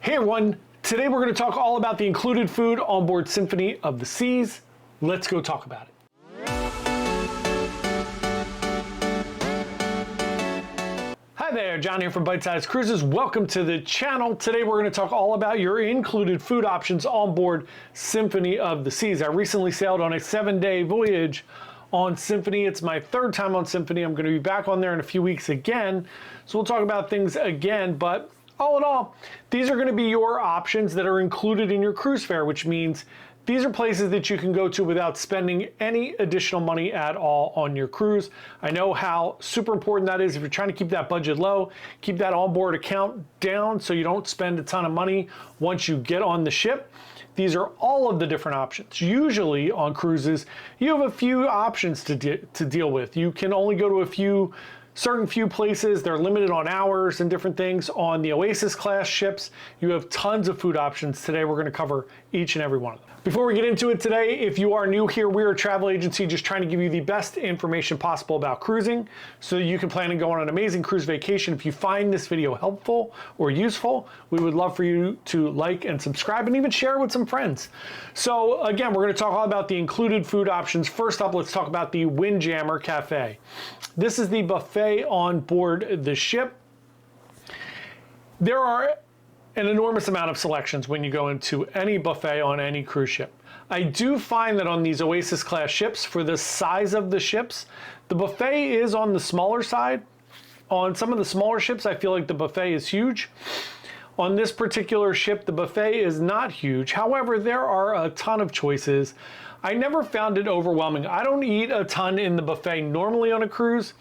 Hey everyone, today we're going to talk all about the included food on board Symphony of the Seas. Let's go talk about it. Hi there, John here from Byte Size Cruises. Welcome to the channel. Today we're going to talk all about your included food options on board Symphony of the Seas. I recently sailed on a 7-day voyage on Symphony. It's my third time on Symphony. I'm going to be back on there in a few weeks again. So we'll talk about things again, but all in all, these are going to be your options that are included in your cruise fare, which means these are places that you can go to without spending any additional money at all on your cruise. I know how super important that is if you're trying to keep that budget low, keep that onboard account down so you don't spend a ton of money once you get on the ship. These are all of the different options. Usually on cruises, you have a few options to deal with. You can only go to certain few places. They're limited on hours and different things. On the Oasis class ships, you have tons of food options. Today we're going to cover each and every one of them. Before we get into it today, if you are new here, we're a travel agency just trying to give you the best information possible about cruising so that you can plan and go on an amazing cruise vacation. If you find this video helpful or useful, we would love for you to like and subscribe and even share it with some friends. So again, we're going to talk all about the included food options. First up, let's talk about the Windjammer Cafe. This is the buffet on board the ship. There are an enormous amount of selections when you go into any buffet on any cruise ship. I do find that on these Oasis class ships, for the size of the ships, the buffet is on the smaller side. On some of the smaller ships, I feel like the buffet is huge. On this particular ship, the buffet is not huge. However, there are a ton of choices. I never found it overwhelming. I don't eat a ton in the buffet normally on a cruise,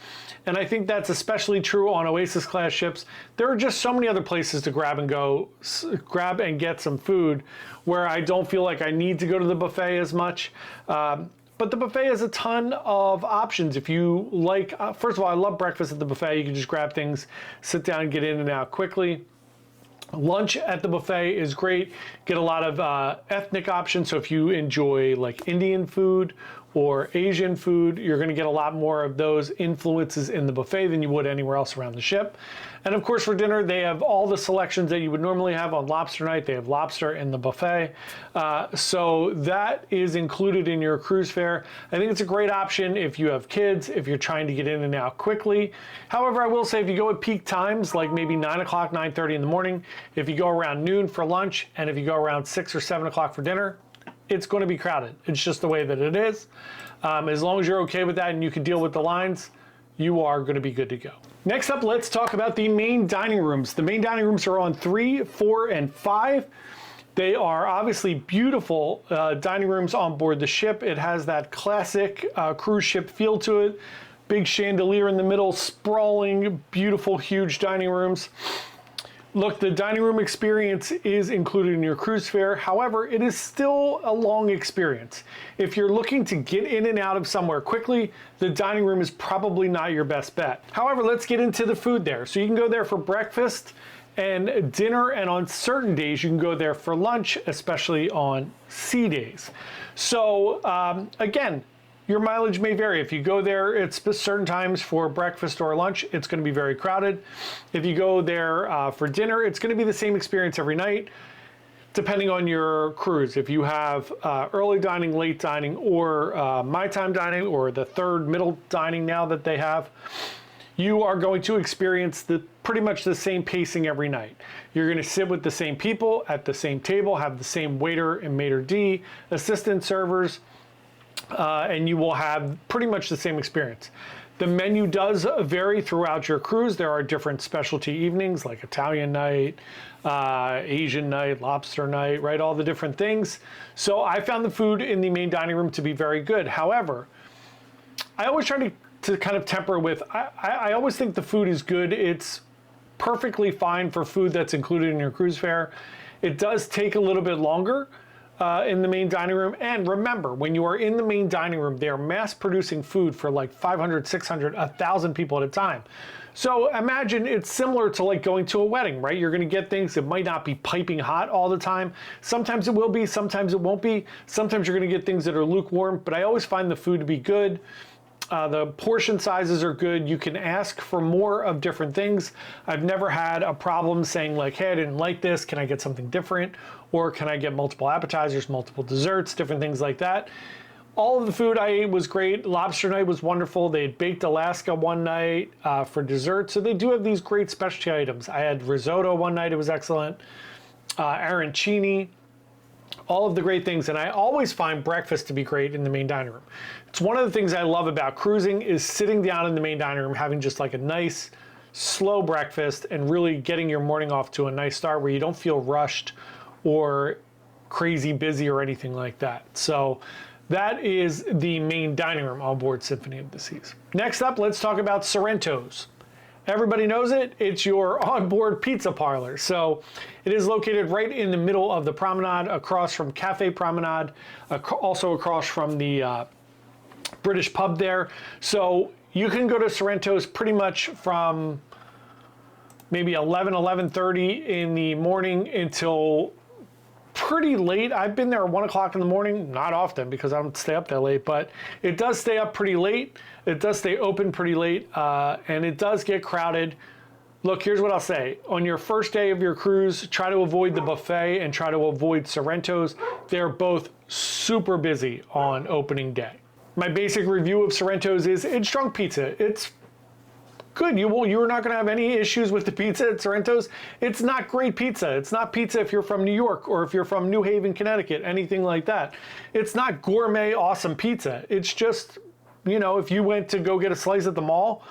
and I think that's especially true on Oasis class ships. There are just so many other places to grab and get some food where I don't feel like I need to go to the buffet as much. But the buffet has a ton of options. If you like, first of all, I love breakfast at the buffet. You can just grab things, sit down, and get in and out quickly. Lunch at the buffet is great. Get a lot of ethnic options. So if you enjoy like Indian food or Asian food, you're going to get a lot more of those influences in the buffet than you would anywhere else around the ship. And of course, for dinner, they have all the selections that you would normally have on lobster night. They have lobster in the buffet. So that is included in your cruise fare. I think it's a great option if you have kids, if you're trying to get in and out quickly. However, I will say if you go at peak times, like maybe 9 o'clock, 9:30 in the morning, if you go around noon for lunch, and if you go around 6 or 7 o'clock for dinner, it's going to be crowded. It's just the way that it is. As long as you're okay with that and you can deal with the lines, you are going to be good to go. Next up, let's talk about the main dining rooms. The main dining rooms are on 3, 4, and 5. They are obviously beautiful dining rooms on board the ship. It has that classic cruise ship feel to it. Big chandelier in the middle, sprawling, beautiful, huge dining rooms. Look, the dining room experience is included in your cruise fare. However, it is still a long experience. If you're looking to get in and out of somewhere quickly, the dining room is probably not your best bet. However, let's get into the food there. So you can go there for breakfast and dinner, and on certain days you can go there for lunch, especially on sea days. So again, your mileage may vary. If you go there at certain times for breakfast or lunch, it's going to be very crowded. If you go there for dinner, it's going to be the same experience every night, depending on your cruise. If you have early dining, late dining, or my time dining, or the third middle dining now that they have, you are going to experience pretty much the same pacing every night. You're going to sit with the same people at the same table, have the same waiter and maitre d', assistant servers, and you will have pretty much the same experience. The menu does vary throughout your cruise. There are different specialty evenings like Italian night, Asian night, lobster night, right? All the different things. So I found the food in the main dining room to be very good. However, I always try to kind of temper with, I always think the food is good. It's perfectly fine for food that's included in your cruise fare. It does take a little bit longer in the main dining room. And remember, when you are in the main dining room, they are mass producing food for like 500, 600, 1,000 people at a time. So imagine it's similar to like going to a wedding, right? You're going to get things that might not be piping hot all the time. Sometimes it will be, sometimes it won't be. Sometimes you're going to get things that are lukewarm, but I always find the food to be good. The portion sizes are good. You can ask for more of different things. I've never had a problem saying like, hey, I didn't like this. Can I get something different? Or can I get multiple appetizers, multiple desserts, different things like that. All of the food I ate was great. Lobster night was wonderful. They had baked Alaska one night for dessert. So they do have these great specialty items. I had risotto one night. It was excellent. Arancini. All of the great things, and I always find breakfast to be great in the main dining room. It's one of the things I love about cruising is sitting down in the main dining room, having just like a nice, slow breakfast and really getting your morning off to a nice start where you don't feel rushed or crazy busy or anything like that. So that is the main dining room on board Symphony of the Seas. Next up, let's talk about Sorrento's. Everybody knows it. It's your onboard pizza parlor. So it is located right in the middle of the promenade, across from Cafe Promenade, also across from the British pub there. So you can go to Sorrento's pretty much from maybe 11:30 in the morning until pretty late. I've been there at 1 o'clock in the morning, not often because I don't stay up that late, but it does stay up pretty late. It does stay open pretty late, and it does get crowded. Look, here's what I'll say. On your first day of your cruise, try to avoid the buffet and try to avoid Sorrento's. They're both super busy on opening day. My basic review of Sorrento's is it's drunk pizza. It's good. You're not going to have any issues with the pizza at Sorrento's. It's not great pizza. It's not pizza if you're from New York or if you're from New Haven, Connecticut, anything like that. It's not gourmet awesome pizza. It's just, you know, if you went to go get a slice at the mall,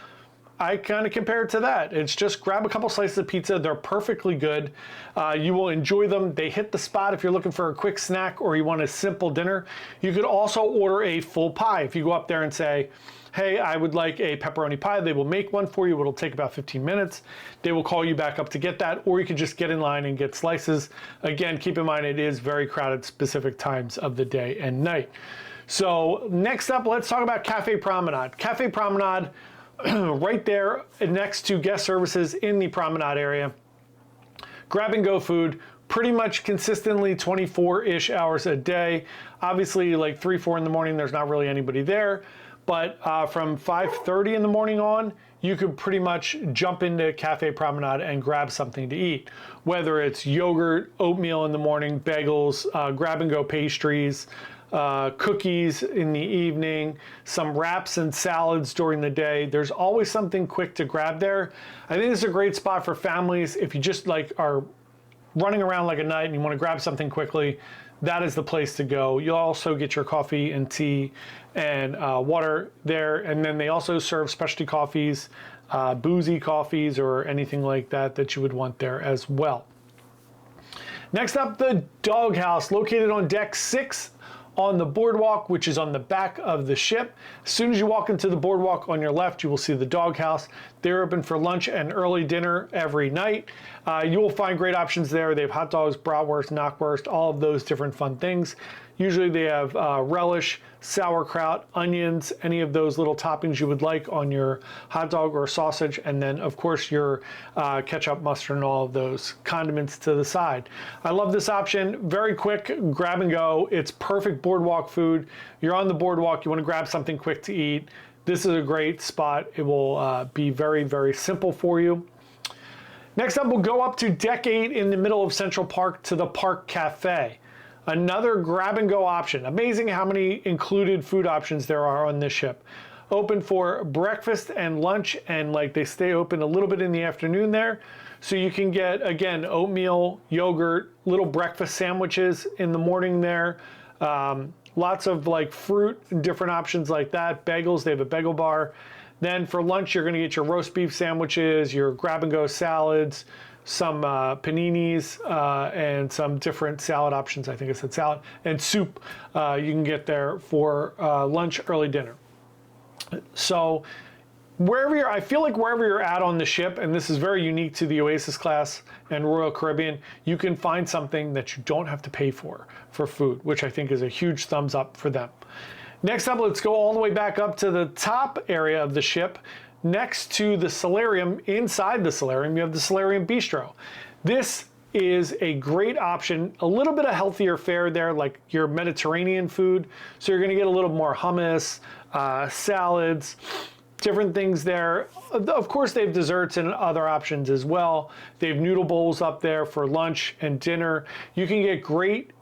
I kind of compare it to that. It's just grab a couple slices of pizza. They're perfectly good. You will enjoy them. They hit the spot if you're looking for a quick snack or you want a simple dinner. You could also order a full pie. If you go up there and say, hey, I would like a pepperoni pie, they will make one for you. It'll take about 15 minutes. They will call you back up to get that, or you can just get in line and get slices. Again, keep in mind it is very crowded specific times of the day and night. So next up, let's talk about Cafe Promenade. Cafe Promenade, right there next to guest services in the Promenade area. Grab and go food, pretty much consistently 24-ish hours a day. Obviously, like 3, 4 in the morning, there's not really anybody there. But from 5:30 in the morning on, you could pretty much jump into Cafe Promenade and grab something to eat. Whether it's yogurt, oatmeal in the morning, bagels, grab-and-go pastries, cookies in the evening, some wraps and salads during the day. There's always something quick to grab there. I think this is a great spot for families. If you just like are running around like a nut and you want to grab something quickly, that is the place to go. You'll also get your coffee and tea and water there. And then they also serve specialty coffees, boozy coffees, or anything like that that you would want there as well. Next up, the Dogghouse, located on deck 6 on the boardwalk, which is on the back of the ship. As soon as you walk into the boardwalk on your left, you will see the Dogghouse. They're open for lunch and early dinner every night. You will find great options there. They have hot dogs, bratwurst, knockwurst, all of those different fun things. Usually they have relish, sauerkraut, onions, any of those little toppings you would like on your hot dog or sausage, and then of course your ketchup, mustard, and all of those condiments to the side. I love this option. Very quick, grab and go. It's perfect boardwalk food. You're on the boardwalk, you want to grab something quick to eat. This is a great spot. It will be very, very simple for you. Next up, we'll go up to deck 8 in the middle of Central Park to the Park Cafe. Another grab and go option. Amazing how many included food options there are on this ship. Open for breakfast and lunch, and like they stay open a little bit in the afternoon there. So you can get, again, oatmeal, yogurt, little breakfast sandwiches in the morning there. Lots of like fruit and different options like that. Bagels, they have a bagel bar. Then for lunch, you're gonna get your roast beef sandwiches, your grab and go salads, some paninis, and some different salad options. I think it said salad, and soup you can get there for lunch, early dinner. So I feel like wherever you're at on the ship, and this is very unique to the Oasis class and Royal Caribbean, you can find something that you don't have to pay for food, which I think is a huge thumbs up for them. Next up, let's go all the way back up to the top area of the ship. Next to the Salarium, inside the Salarium, you have the Salarium Bistro. This is a great option. A little bit of healthier fare there, like your Mediterranean food. So you're gonna get a little more hummus, salads, different things there. Of course, they have desserts and other options as well. They have noodle bowls up there for lunch and dinner. You can get great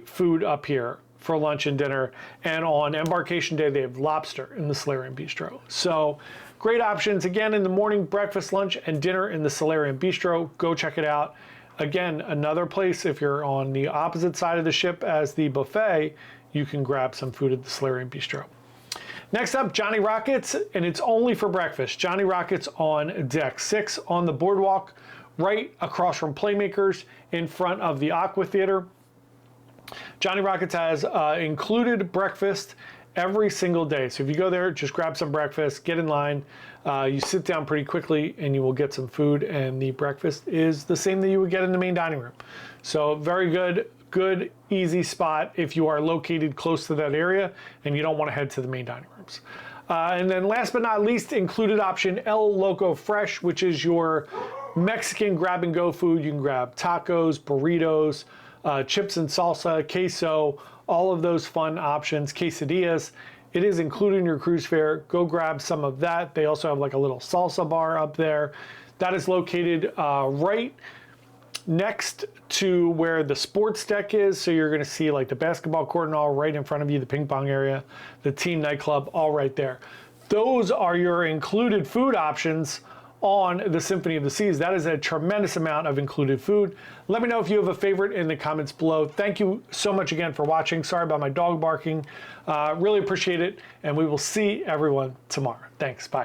food up here for lunch and dinner. And on embarkation day, they have lobster in the Salarium Bistro. So great options. Again, in the morning, breakfast, lunch, and dinner in the Salarium Bistro. Go check it out. Again, another place, if you're on the opposite side of the ship as the buffet, you can grab some food at the Salarium Bistro. Next up, Johnny Rockets, and it's only for breakfast. Johnny Rockets on deck 6 on the boardwalk, right across from Playmakers in front of the Aqua Theater. Johnny Rockets has included breakfast every single day. So if you go there, just grab some breakfast, get in line, you sit down pretty quickly and you will get some food, and the breakfast is the same that you would get in the main dining room. So very good, easy spot if you are located close to that area and you don't want to head to the main dining rooms. And then last but not least, included option LLo Fresh, which is your Mexican grab-and-go food. You can grab tacos, burritos, chips and salsa, queso, all of those fun options, quesadillas. It is included in your cruise fare. Go grab some of that. They also have like a little salsa bar up there. That is located right next to where the sports deck is. So you're gonna see like the basketball court and all right in front of you, the ping pong area, the team nightclub, all right there. Those are your included food options on the Symphony of the Seas. That is a tremendous amount of included food. Let me know if you have a favorite in the comments below. Thank you so much again for watching. Sorry about my dog barking. Really appreciate it, and we will see everyone tomorrow. Thanks, bye.